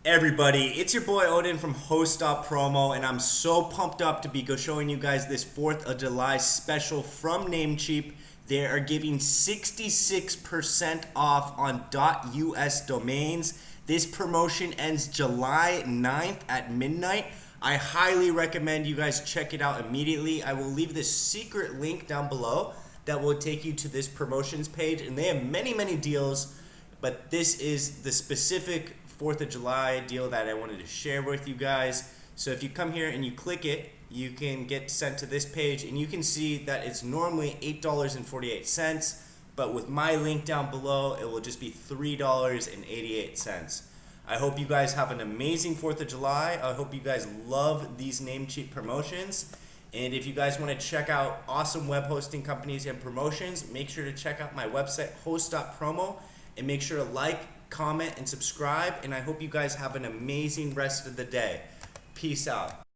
Everybody, it's your boy Odin from Host.Promo, and I'm so pumped up to be showing you guys this 4th of July special from Namecheap. They are giving 66% off on .us domains. This promotion ends July 9th at midnight. I highly recommend you guys check it out immediately. I will leave this secret link down below that will take you to this promotions page, and they have many deals, but this is the specific 4th of July deal that I wanted to share with you guys. So if you come here and you click it, you can get sent to this page, and you can see that it's normally $8.48, but with my link down below, it will just be $3.88. I hope you guys have an amazing 4th of July. I hope you guys love these Namecheap promotions. And if you guys want to check out awesome web hosting companies and promotions, make sure to check out my website, Host.Promo, and make sure to like, comment, and subscribe. And I hope you guys have an amazing rest of the day. Peace out.